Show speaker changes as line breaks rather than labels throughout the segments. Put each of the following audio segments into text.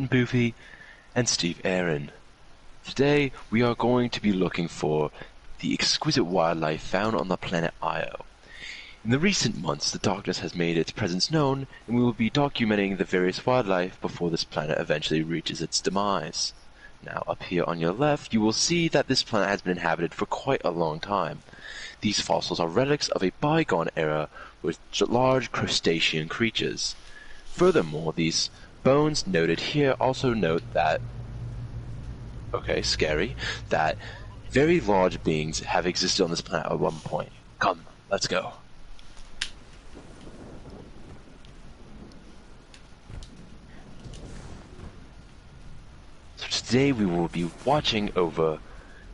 DavidAttenBoofy and SteveEryn. Today we are going to be looking for the exquisite wildlife found on the planet Io. In the recent months, the darkness has made its presence known, and we will be documenting the various wildlife before this planet eventually reaches its demise. Now, up here on your left, you will see that this planet has been inhabited for quite a long time. These fossils are relics of a bygone era with large crustacean creatures. Furthermore, these bones noted here also note that, that very large beings have existed on this planet at one point. Come, let's go. So today we will be watching over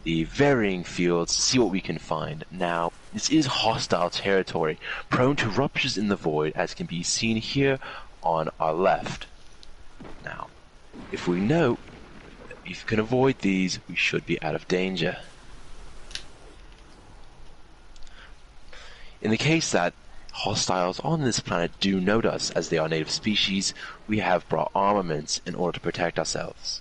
the varying fields to see what we can find. Now, this is hostile territory, prone to ruptures in the void, as can be seen here on our left. Now, if we know that we can avoid these, we should be out of danger. In the case that hostiles on this planet do note us as they are native species, we have brought armaments in order to protect ourselves.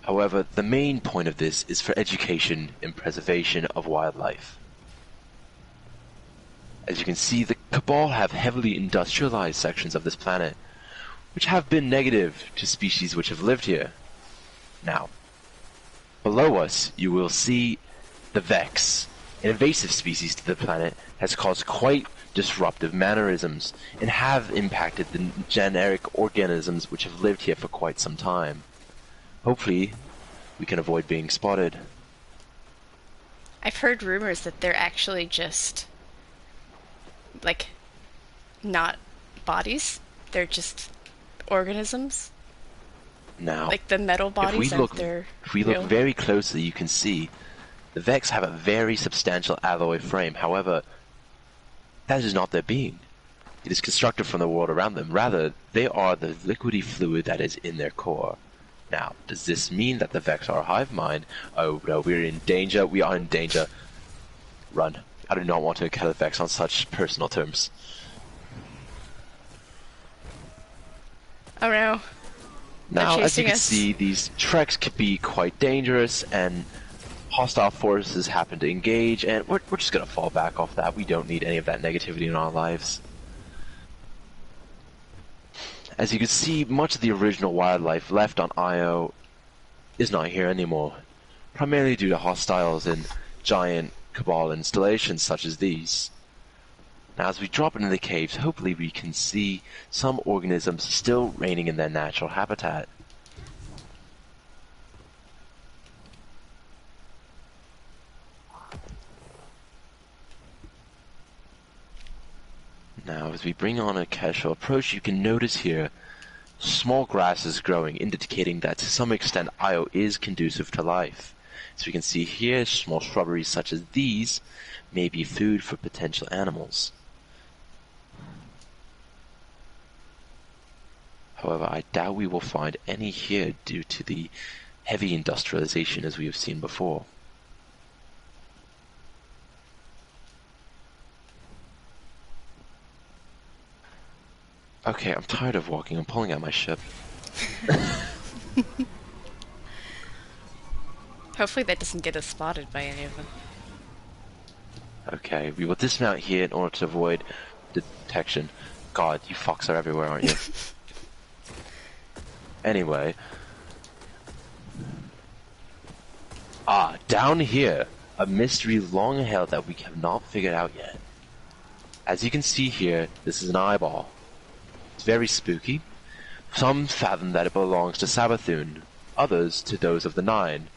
However, the main point of this is for education and preservation of wildlife. As you can see, the Cabal have heavily industrialized sections of this planet, which have been negative to species which have lived here. Now, below us you will see the Vex, an invasive species to the planet, has caused quite disruptive mannerisms and have impacted the generic organisms which have lived here for quite some time. Hopefully, we can avoid being spotted.
I've heard rumors that they're actually just, like, not bodies. They're just organisms.
Now,
like the metal bodies
if we look very closely, you can see the Vex have a very substantial alloy frame. However, that is not their being. It is constructed from the world around them. Rather, they are the liquidy fluid that is in their core. Now, does this mean that the Vex are a hive mind? Oh no, we're in danger. We are in danger. Run. I do not want to encounter the Vex on such personal terms.
Oh no.
Now, as you can see, these treks can be quite dangerous, and hostile forces happen to engage, and we're just going to fall back off that. We don't need any of that negativity in our lives. As you can see, much of the original wildlife left on Io is not here anymore, primarily due to hostiles and giant Cabal installations such as these. Now, as we drop into the caves, hopefully we can see some organisms still reigning in their natural habitat. Now, as we bring on a casual approach, you can notice here small grasses growing, indicating that to some extent Io is conducive to life. As we can see here, small shrubberies such as these may be food for potential animals. However, I doubt we will find any here due to the heavy industrialization as we have seen before. Okay, I'm tired of walking. I'm pulling out my ship.
Hopefully that doesn't get us spotted by any of them.
Okay, we will dismount here in order to avoid detection. God, you fucks are everywhere, aren't you? Anyway. Down here, a mystery long held that we have not figured out yet. As you can see here, this is an eyeball. It's very spooky. Some fathom that it belongs to Sabathun, others to those of the Nine.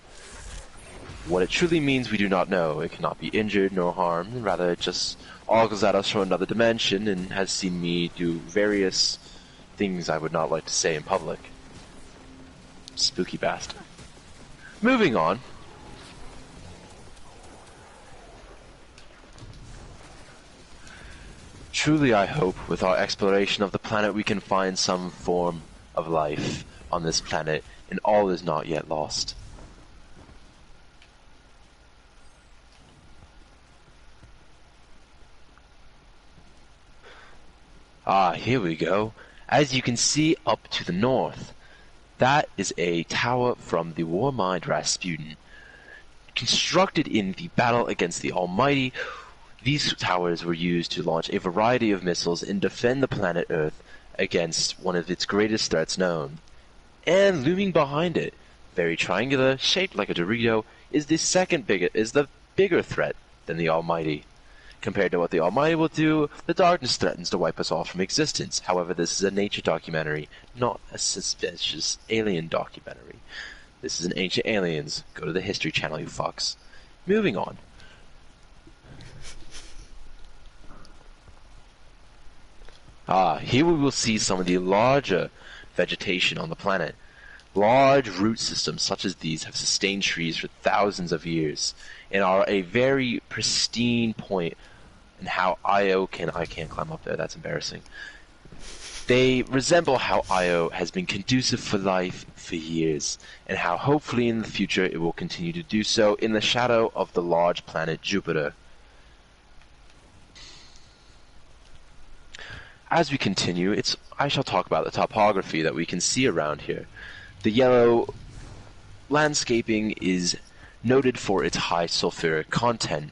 What it truly means we do not know. It cannot be injured nor harmed, rather it just ogles at us from another dimension and has seen me do various things I would not like to say in public. Spooky bastard. Moving on. Truly I hope, with our exploration of the planet, we can find some form of life on this planet, and all is not yet lost. Here we go. As you can see up to the north, that is a tower from the war-mind Rasputin. Constructed in the battle against the Almighty, these towers were used to launch a variety of missiles and defend the planet Earth against one of its greatest threats known. And looming behind it, very triangular, shaped like a Dorito, is the bigger threat than the Almighty. Compared to what the Almighty will do, the darkness threatens to wipe us all from existence. However, this is a nature documentary, not a suspicious alien documentary. This is an Ancient Aliens. Go to the History Channel, you fucks. Moving on. Here we will see some of the larger vegetation on the planet. Large root systems such as these have sustained trees for thousands of years and are a very pristine point in how I can't climb up there, that's embarrassing. They resemble how Io has been conducive for life for years, and how hopefully in the future it will continue to do so in the shadow of the large planet Jupiter. As we continue, I shall talk about the topography that we can see around here. The yellow landscaping is noted for its high sulfuric content,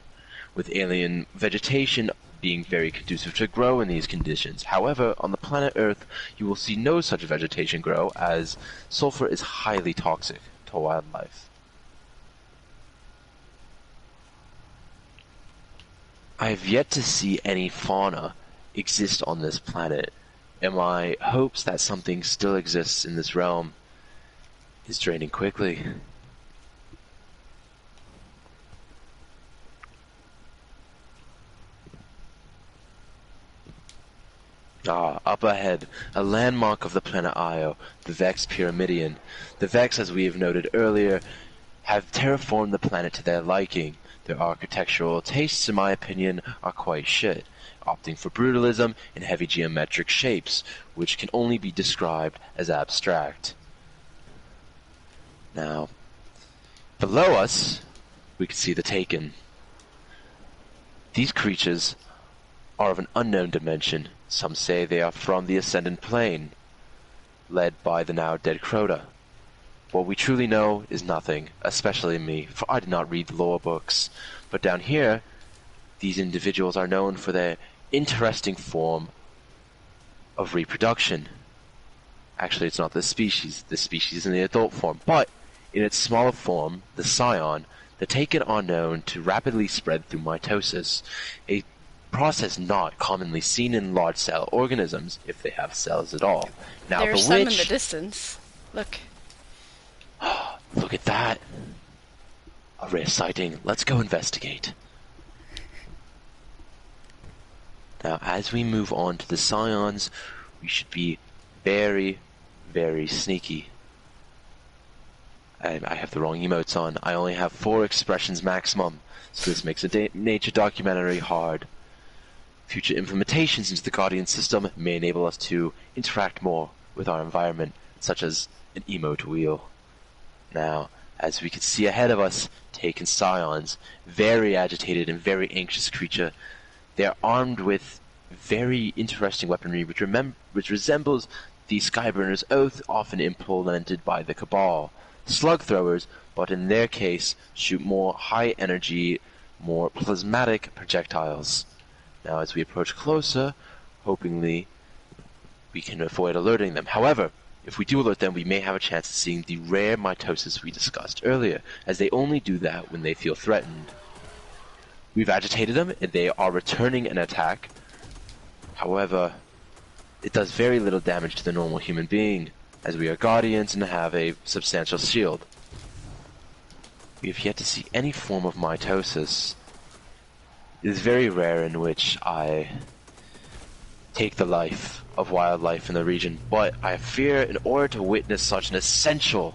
with alien vegetation being very conducive to grow in these conditions. However, on the planet Earth, you will see no such vegetation grow, as sulfur is highly toxic to wildlife. I have yet to see any fauna exist on this planet, and my hopes that something still exists in this realm is draining quickly. Up ahead, a landmark of the planet Io, the Vex Pyramidion. The Vex, as we have noted earlier, have terraformed the planet to their liking. Their architectural tastes, in my opinion, are quite shit, opting for brutalism and heavy geometric shapes, which can only be described as abstract. Now, below us, we can see the Taken. These creatures are of an unknown dimension. Some say they are from the Ascendant Plane, led by the now dead Crota. What we truly know is nothing, especially me, for I did not read the lore books. But down here, these individuals are known for their interesting form of reproduction. Actually, it's not this species. This species is in the adult form. But in its smaller form, the scion, the Taken are known to rapidly spread through mitosis, a process not commonly seen in large cell organisms, if they have cells at all. Now,
There's
the
some
witch...
in the distance. Look.
Look at that. A rare sighting. Let's go investigate. Now, as we move on to the scions, we should be very, very sneaky. I have the wrong emotes on. I only have 4 expressions maximum, so this makes a nature documentary hard. Future implementations into the Guardian system may enable us to interact more with our environment, such as an emote wheel. Now, as we can see ahead of us, Taken scions, very agitated and very anxious creature. They are armed with very interesting weaponry which resembles the Skyburner's Oath often implemented by the Cabal. Slug throwers, but in their case shoot more high energy, more plasmatic projectiles. Now as we approach closer, hopingly we can avoid alerting them. However, if we do alert them, we may have a chance of seeing the rare mitosis we discussed earlier, as they only do that when they feel threatened. We've agitated them, and they are returning an attack. However, it does very little damage to the normal human being, as we are guardians and have a substantial shield. We have yet to see any form of mitosis. It is very rare in which I take the life of wildlife in the region, but I fear in order to witness such an essential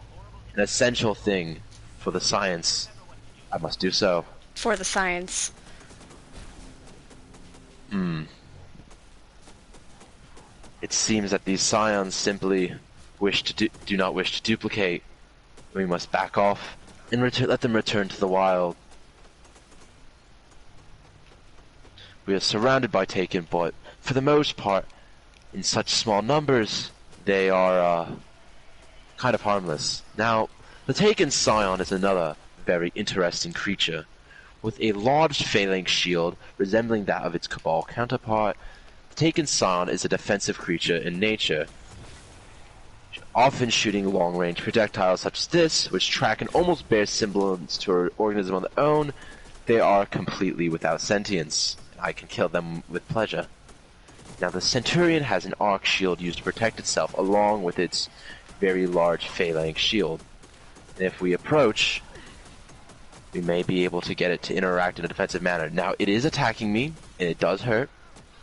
thing for the science, I must do so.
For the science.
It seems that these scions simply do not wish to duplicate. We must back off and let them return to the wild. We are surrounded by Taken, but for the most part, in such small numbers, they are kind of harmless. Now, the Taken Scion is another very interesting creature, with a large phalanx shield resembling that of its Cabal counterpart. The Taken Scion is a defensive creature in nature, often shooting long-range projectiles such as this, which track and almost bear semblance to an organism on their own. They are completely without sentience. I can kill them with pleasure. Now the Centurion has an arc shield used to protect itself along with its very large phalanx shield. And if we approach, we may be able to get it to interact in a defensive manner. Now it is attacking me, and it does hurt,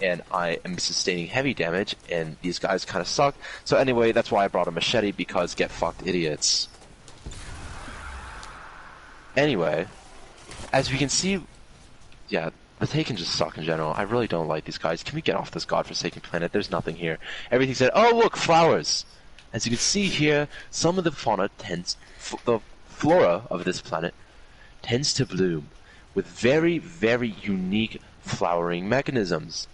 and I am sustaining heavy damage, and these guys kind of suck. So anyway, that's why I brought a machete, because get fucked, idiots. Anyway, as we can see, yeah, the Taken just suck in general. I really don't like these guys. Can we get off this godforsaken planet? There's nothing here. Everything said, oh look, flowers! As you can see here, some of the fauna the flora of this planet tends to bloom with very, very unique flowering mechanisms.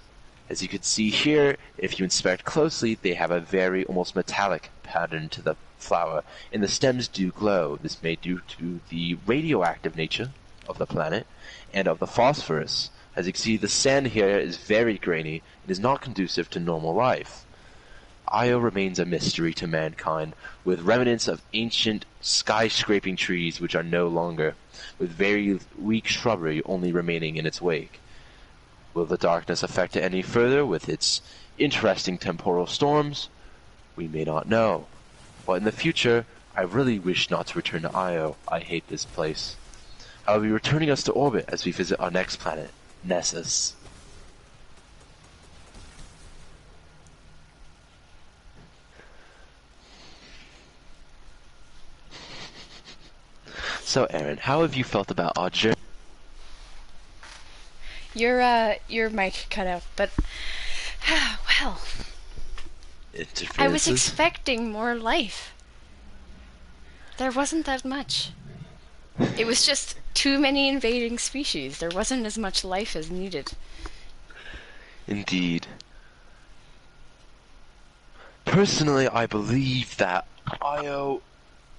As you can see here, if you inspect closely, they have a very almost metallic pattern to the flower, and the stems do glow. This may be due to the radioactive nature of the planet and of the phosphorus. As you can see, the sand here is very grainy and is not conducive to normal life. Io remains a mystery to mankind, with remnants of ancient skyscraping trees which are no longer, with very weak shrubbery only remaining in its wake. Will the darkness affect it any further with its interesting temporal storms? We may not know. But in the future, I really wish not to return to Io. I hate this place. I will be returning us to orbit as we visit our next planet, Nessus. So, Eryn, how have you felt about our journey?
Your mic cut out, but well, I was expecting more life. There wasn't that much. It was just too many invading species. There wasn't as much life as needed.
Indeed. Personally, I believe that Io,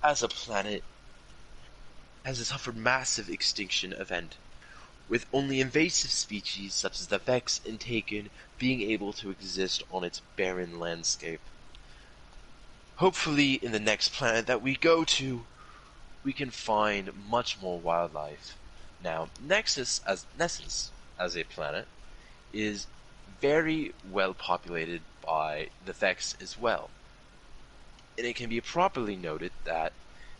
as a planet, has suffered massive extinction event, with only invasive species such as the Vex and Taken being able to exist on its barren landscape. Hopefully, in the next planet that we go to, we can find much more wildlife. Now, Nessus as a planet is very well populated by the Vex as well. And it can be properly noted that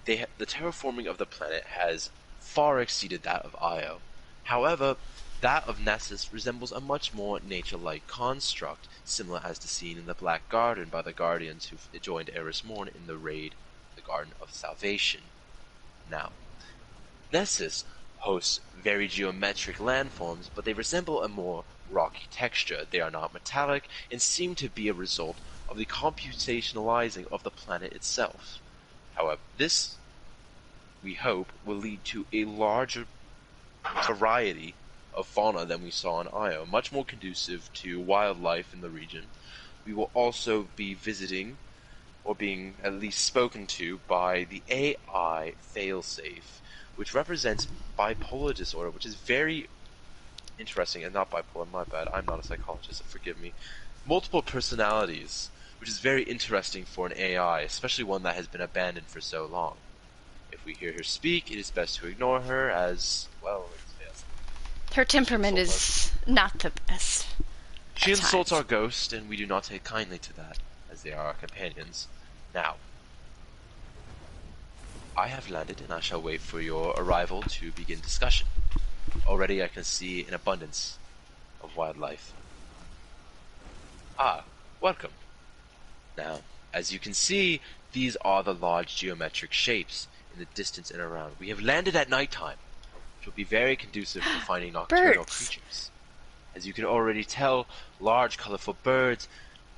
the terraforming of the planet has far exceeded that of Io. However, that of Nessus resembles a much more nature-like construct, similar as to seen in the Black Garden by the Guardians who joined Eris Morn in the raid, the Garden of Salvation. Now, Nessus hosts very geometric landforms, but they resemble a more rocky texture. They are not metallic and seem to be a result of the computationalizing of the planet itself. However, this, we hope, will lead to a larger variety of fauna than we saw in Io, much more conducive to wildlife in the region. We will also be visiting, or being at least spoken to, by the AI failsafe, which represents bipolar disorder, which is very interesting, and not bipolar, my bad, I'm not a psychologist, forgive me. Multiple personalities, which is very interesting for an AI, especially one that has been abandoned for so long. If we hear her speak, it is best to ignore her, as, well,
her temperament is not the best.
She insults our ghost, and we do not take kindly to that, as they are our companions. Now, I have landed, and I shall wait for your arrival to begin discussion. Already I can see an abundance of wildlife. Ah, welcome. Now, as you can see, these are the large geometric shapes in the distance and around. We have landed at nighttime, which will be very conducive to finding nocturnal creatures. As you can already tell, large colorful birds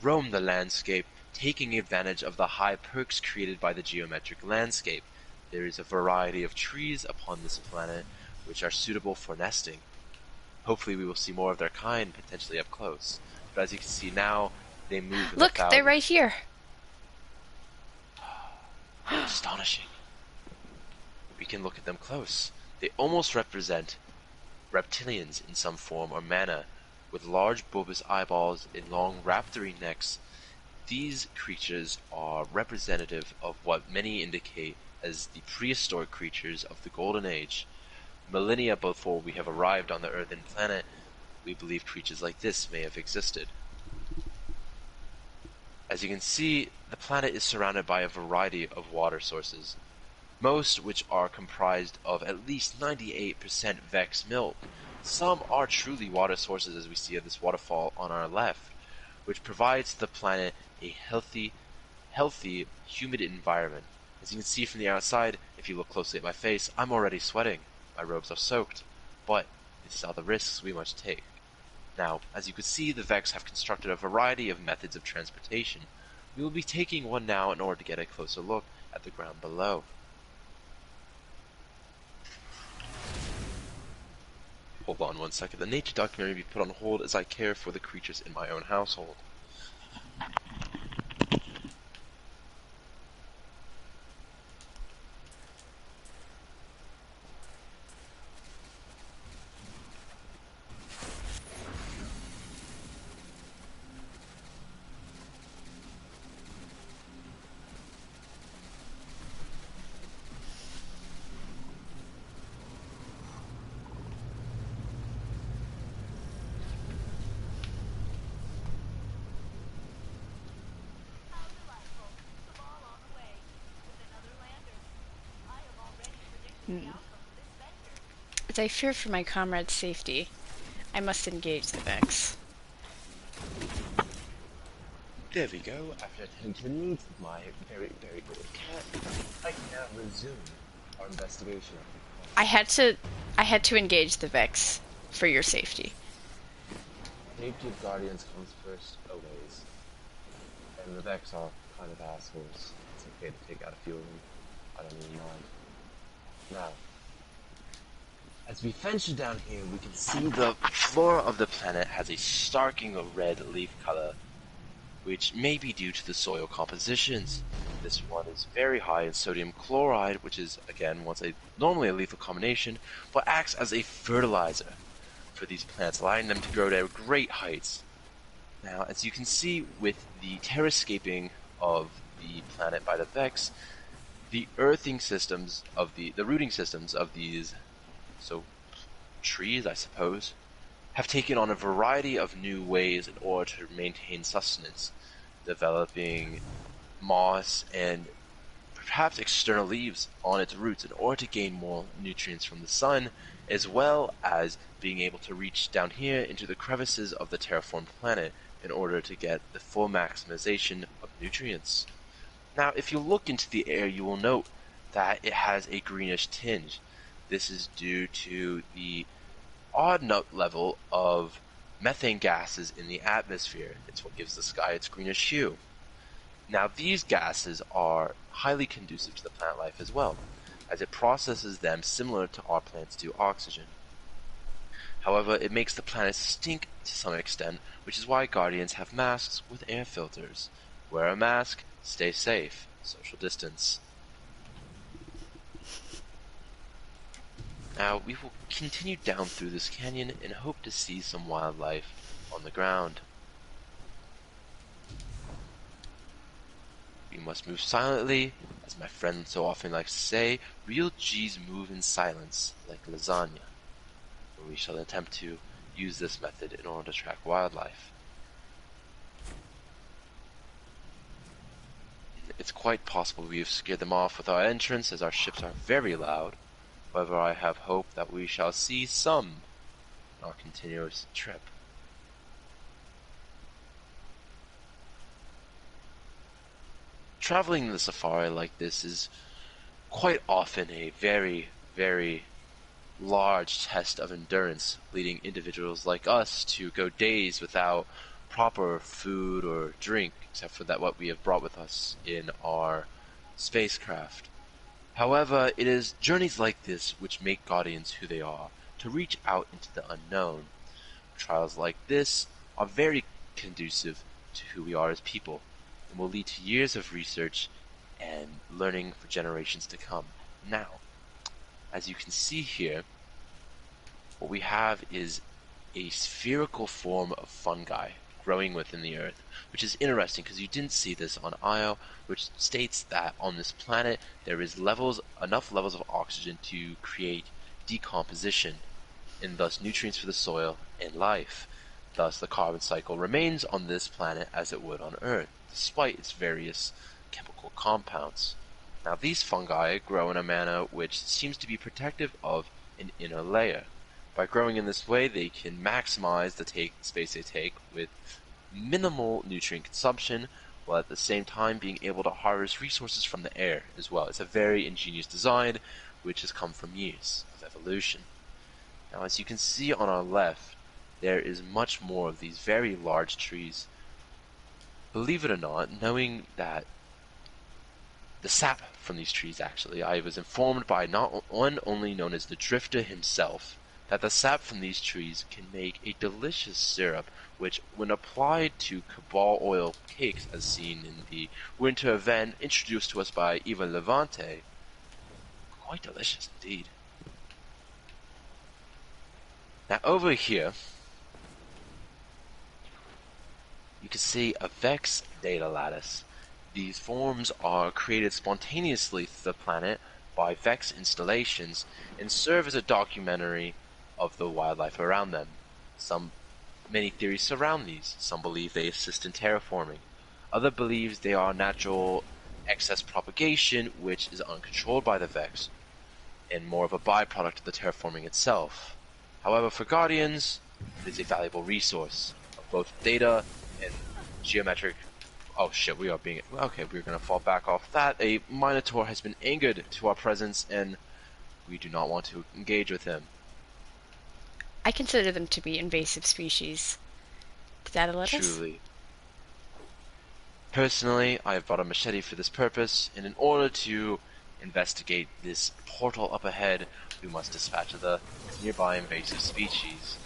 roam the landscape, taking advantage of the high perks created by the geometric landscape. There is a variety of trees upon this planet which are suitable for nesting. Hopefully we will see more of their kind, potentially up close. But as you can see now, They move in
Look,
the
they're right here.
Astonishing. We can look at them close. They almost represent reptilians in some form or manner, with large bulbous eyeballs and long raptory necks. These creatures are representative of what many indicate as the prehistoric creatures of the Golden Age. Millennia before we have arrived on the earthen planet, we believe creatures like this may have existed. As you can see, the planet is surrounded by a variety of water sources, most which are comprised of at least 98% Vex milk. Some are truly water sources, as we see at this waterfall on our left, which provides the planet a healthy, humid environment. As you can see from the outside, if you look closely at my face, I'm already sweating. My robes are soaked, but these are the risks we must take. Now, as you can see, the Vex have constructed a variety of methods of transportation. We will be taking one now in order to get a closer look at the ground below. Hold on one second. The nature documentary will be put on hold as I care for the creatures in my own household.
As I fear for my comrade's safety, I must engage the Vex.
There we go. After attending to the needs of my very, very old cat, I can now resume our investigation.
I had to engage the Vex for your safety.
Safety of Guardians comes first, always. And the Vex are kind of assholes. It's okay to take out a few of them. I don't even mind. Now, as we venture down here, we can see the flora of the planet has a starking red leaf color, which may be due to the soil compositions. This one is very high in sodium chloride, which is, again, normally a lethal combination, but acts as a fertilizer for these plants, allowing them to grow to great heights. Now, as you can see with the terrascaping of the planet by the Vex, the rooting systems of these trees, I suppose, have taken on a variety of new ways in order to maintain sustenance, developing moss and perhaps external leaves on its roots in order to gain more nutrients from the sun, as well as being able to reach down here into the crevices of the terraformed planet in order to get the full maximization of nutrients. Now, if you look into the air, you will note that it has a greenish tinge. This is due to the odd note level of methane gases in the atmosphere. It's what gives the sky its greenish hue. Now, these gases are highly conducive to the plant life as well, as it processes them similar to our plants do oxygen. However, it makes the planet stink to some extent, which is why Guardians have masks with air filters. Wear a mask, stay safe, social distance. Now, we will continue down through this canyon and hope to see some wildlife on the ground. We must move silently, as my friend so often likes to say, real G's move in silence, like lasagna. We shall attempt to use this method in order to track wildlife. It's quite possible we have scared them off with our entrance, as our ships are very loud. However, I have hope that we shall see some on our continuous trip. Traveling the safari like this is quite often a very, very large test of endurance, leading individuals like us to go days without proper food or drink, except for that what we have brought with us in our spacecraft. However, it is journeys like this which make Guardians who they are, to reach out into the unknown. Trials like this are very conducive to who we are as people, and will lead to years of research and learning for generations to come. Now, as you can see here, what we have is a spherical form of fungi growing within the Earth, which is interesting because you didn't see this on Io, which states that on this planet there is enough levels of oxygen to create decomposition, and thus nutrients for the soil and life. Thus, the carbon cycle remains on this planet as it would on Earth, despite its various chemical compounds. Now, these fungi grow in a manner which seems to be protective of an inner layer. By growing in this way, they can maximize the space they take with minimal nutrient consumption, while at the same time being able to harvest resources from the air as well. It's a very ingenious design, which has come from years of evolution. Now, as you can see on our left, there is much more of these very large trees. Believe it or not, knowing that the sap from these trees, actually, I was informed by not one only known as the Drifter himself, that the sap from these trees can make a delicious syrup, which, when applied to cabal oil cakes, as seen in the winter event introduced to us by Eva Levante, quite delicious indeed. Now over here, you can see a Vex data lattice. These forms are created spontaneously through the planet by Vex installations and serve as a documentary of the wildlife around them. Many theories surround these. Some believe they assist in terraforming. Others believe they are natural excess propagation, which is uncontrolled by the Vex, and more of a byproduct of the terraforming itself. However, for Guardians, it is a valuable resource of both data and geometric. Oh shit, we're gonna fall back off that. A Minotaur has been angered to our presence, and we do not want to engage with him.
I consider them to be invasive species. Did that let us?
Truly. Personally, I have brought a machete for this purpose, and in order to investigate this portal up ahead, we must dispatch the nearby invasive species.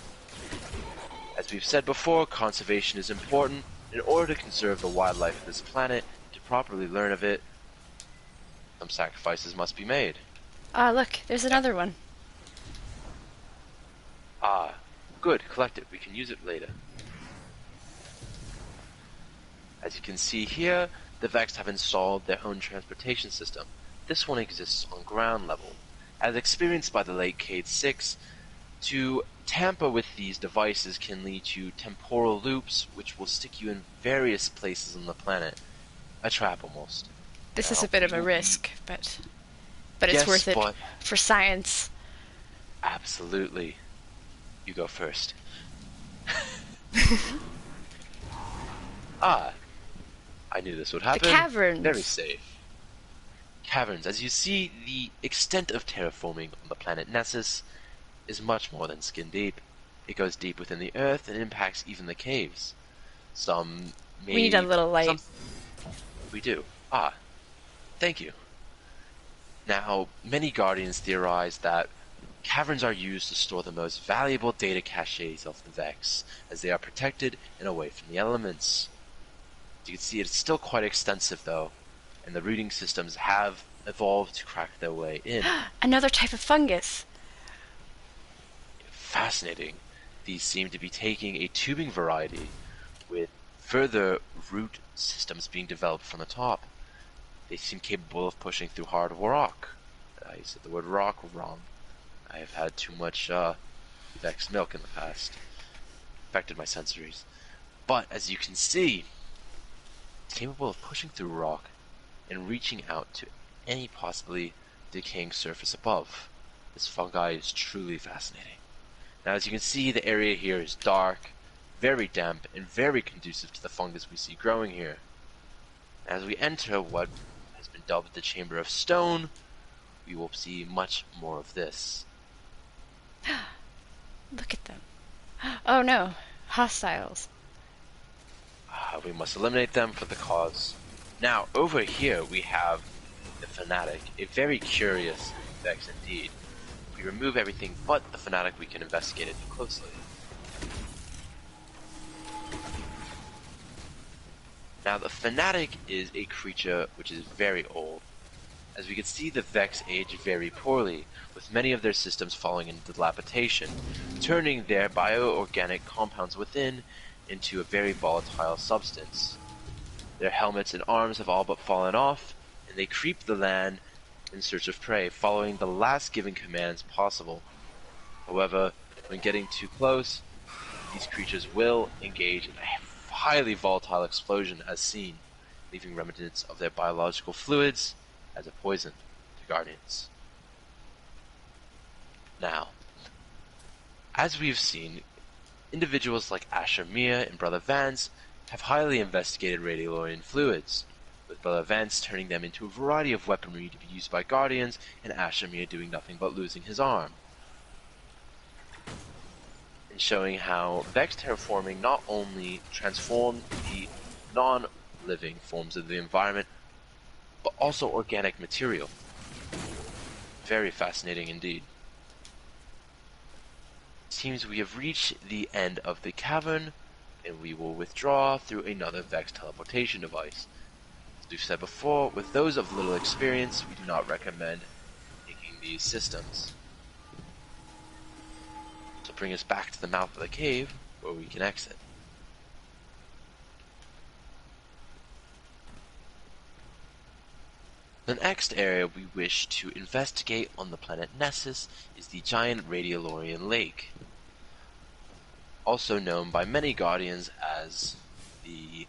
As we've said before, conservation is important. In order to conserve the wildlife of this planet, to properly learn of it, some sacrifices must be made.
Ah, look, there's another one.
Ah, good, collect it. We can use it later. As you can see here, the Vex have installed their own transportation system. This one exists on ground level. As experienced by the late Cade 6, to tamper with these devices can lead to temporal loops, which will stick you in various places on the planet. A trap, almost.
This is a bit of a risk, but it's worth it for science.
Absolutely. You go first. Ah, I knew this would happen.
The caverns.
Very safe. Caverns. As you see, the extent of terraforming on the planet Nessus is much more than skin deep. It goes deep within the earth and impacts even the caves. We
need a little light.
We do. Ah, thank you. Now, many Guardians theorize that caverns are used to store the most valuable data caches of the Vex, as they are protected and away from the elements. As you can see, it's still quite extensive though, and the rooting systems have evolved to crack their way in.
Another type of fungus!
Fascinating. These seem to be taking a tubing variety, with further root systems being developed from the top. They seem capable of pushing through hard rock. I said the word rock wrong. I have had too much Vex milk in the past. Affected my sensories. But as you can see, it's capable of pushing through rock and reaching out to any possibly decaying surface above. This fungi is truly fascinating. Now as you can see, the area here is dark, very damp, and very conducive to the fungus we see growing here. As we enter what has been dubbed the Chamber of Stone, we will see much more of this.
Look at them. Oh no, hostiles.
We must eliminate them for the cause. Now, over here we have the Fanatic, a very curious Vex indeed. If we remove everything but the Fanatic, we can investigate it closely. Now, the Fanatic is a creature which is very old. As we can see, the Vex age very poorly, with many of their systems falling into dilapidation, turning their bioorganic compounds within into a very volatile substance. Their helmets and arms have all but fallen off, and they creep the land in search of prey, following the last given commands possible. However, when getting too close, these creatures will engage in a highly volatile explosion as seen, leaving remnants of their biological fluids as a poison to Guardians. Now, as we've seen, individuals like Asher Mia and Brother Vance have highly investigated Radiolarian fluids, with Brother Vance turning them into a variety of weaponry to be used by Guardians, and Asher Mia doing nothing but losing his arm. And showing how Vex terraforming not only transformed the non-living forms of the environment, but also organic material. Very fascinating indeed. It seems we have reached the end of the cavern, and we will withdraw through another Vex teleportation device. As we've said before, with those of little experience, we do not recommend taking these systems. To bring us back to the mouth of the cave, where we can exit. The next area we wish to investigate on the planet Nessus is the giant Radiolarian lake, also known by many Guardians as the...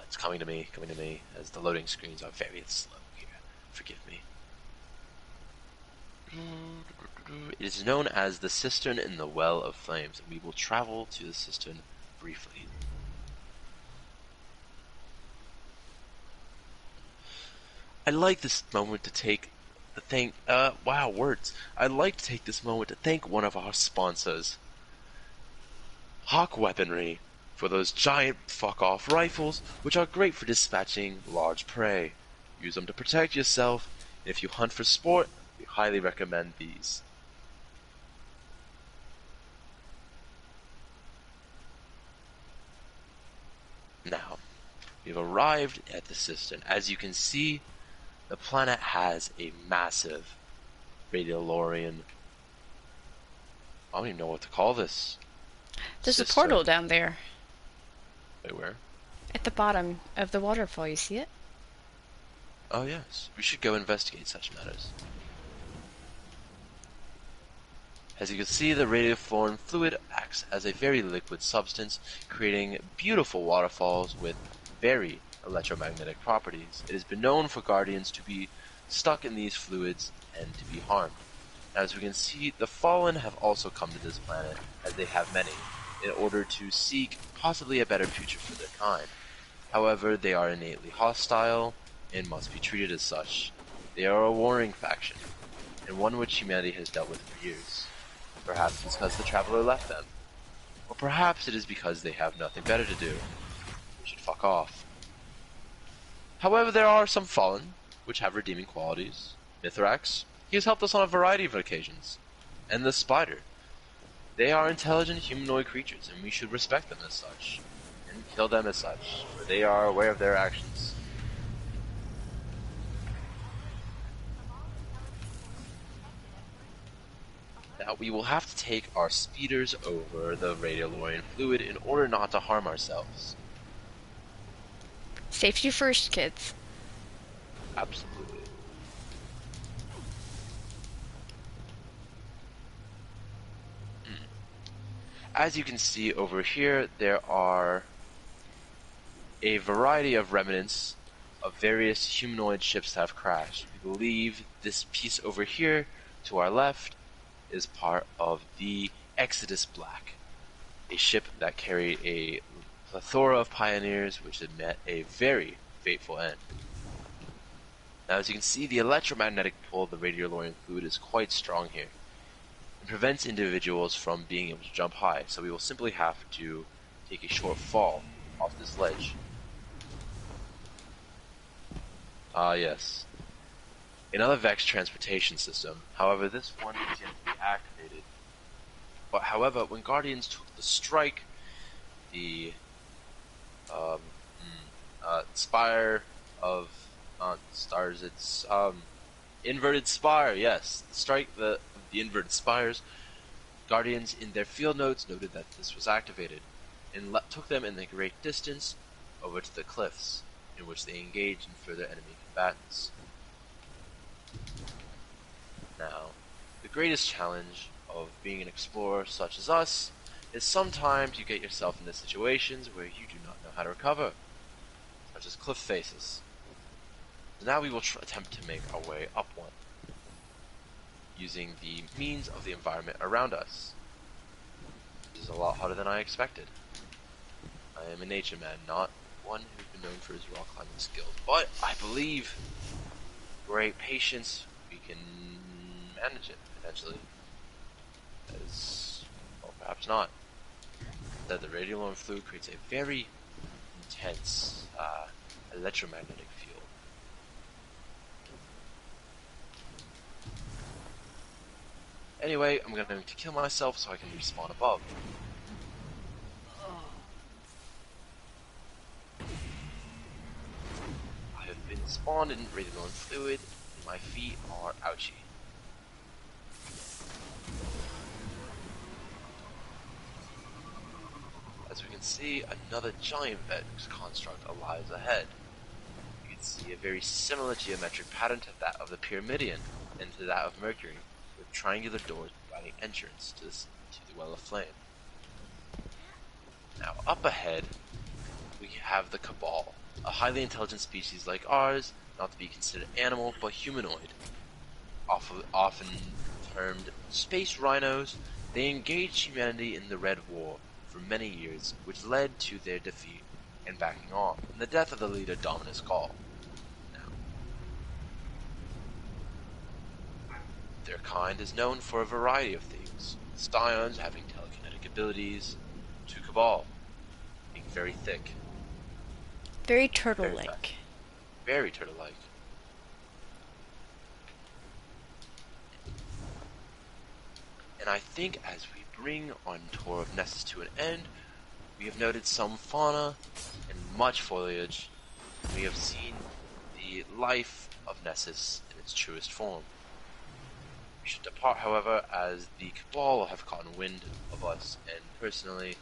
it's coming to me, as the loading screens are very slow here. Forgive me. It is known as the Cistern in the Well of Flames, and we will travel to the cistern briefly. I'd like this moment to take the thank I'd like to take this moment to thank one of our sponsors, Hawk Weaponry, for those giant fuck-off rifles, which are great for dispatching large prey. Use them to protect yourself, and if you hunt for sport, we highly recommend these. Now, we've arrived at the cistern. As you can see, the planet has a massive Radiolarian... I don't even know what to call this.
There's a portal down there.
Wait, where?
At the bottom of the waterfall, you see it?
Oh yes, we should go investigate such matters. As you can see, the radiofluorine fluid acts as a very liquid substance, creating beautiful waterfalls with very electromagnetic properties. It has been known for Guardians to be stuck in these fluids and to be harmed. As we can see, the Fallen have also come to this planet, as they have many, in order to seek possibly a better future for their kind. However, they are innately hostile and must be treated as such. They are a warring faction, and one which humanity has dealt with for years. Perhaps it's because the Traveler left them. Or perhaps it is because they have nothing better to do. They should fuck off. However, there are some Fallen, which have redeeming qualities. Mithrax, he has helped us on a variety of occasions. And the Spider. They are intelligent humanoid creatures, and we should respect them as such. And kill them as such, for they are aware of their actions. Now, we will have to take our speeders over the Radiolarian fluid in order not to harm ourselves.
Safety first, kids.
Absolutely. As you can see over here, there are a variety of remnants of various humanoid ships that have crashed. We believe this piece over here, to our left, is part of the Exodus Black, a ship that carried a plethora of pioneers which had met a very fateful end. Now, as you can see, the electromagnetic pull of the Radiolarian fluid is quite strong here. It prevents individuals from being able to jump high, so we will simply have to take a short fall off this ledge. Ah, yes. Another Vex transportation system. However, this one is yet to be activated. But however, when Guardians took the strike, the spire of stars. It's inverted spire. Yes, the inverted spires. Guardians in their field notes noted that this was activated, and took them in a great distance over to the cliffs, in which they engaged in further enemy combatants. Now, the greatest challenge of being an explorer such as us is sometimes you get yourself into situations where you do not know how to recover, such as cliff faces. So now we will attempt to make our way up one, using the means of the environment around us. This is a lot harder than I expected. I am a nature man, not one who's been known for his rock climbing skills, but I believe great patience we can manage it, potentially. Or perhaps not. That the radial fluid creates a very intense electromagnetic field. Anyway, I'm going to kill myself so I can respawn above. I have been spawned in radial fluid, and my feet are ouchy. As we can see, another giant Vex construct lies ahead. You can see a very similar geometric pattern to that of the Pyramidion and to that of Mercury, with triangular doors providing entrance to the Well of Flame. Now, up ahead, we have the Cabal, a highly intelligent species like ours, not to be considered animal, but humanoid. Often termed space rhinos, they engaged humanity in the Red War for many years, which led to their defeat and backing off, and the death of the leader Dominus Gall. Now, their kind is known for a variety of things, Scions having telekinetic abilities, to Cabal being very thick.
Very turtle-like.
Very turtle-like. And I think as we bring our tour of Nessus to an end, we have noted some fauna and much foliage. We have seen the life of Nessus in its truest form. We should depart, however, as the Cabal have gotten wind of us, and personally,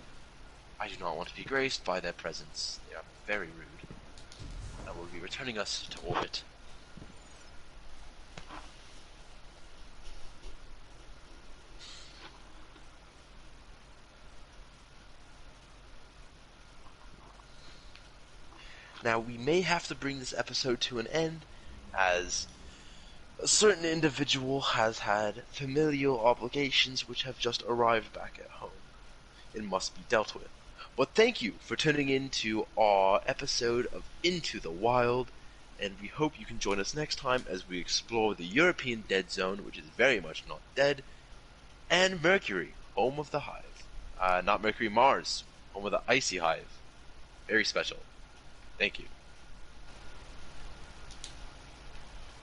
I do not want to be graced by their presence. They are very rude, and will be returning us to orbit. Now, we may have to bring this episode to an end, as a certain individual has had familial obligations which have just arrived back at home. It must be dealt with. But thank you for tuning in to our episode of Into the Wild, and we hope you can join us next time as we explore the European Dead Zone, which is very much not dead, and Mercury, home of the Hive. Not Mercury, Mars, home of the Icy Hive. Very special. Thank you.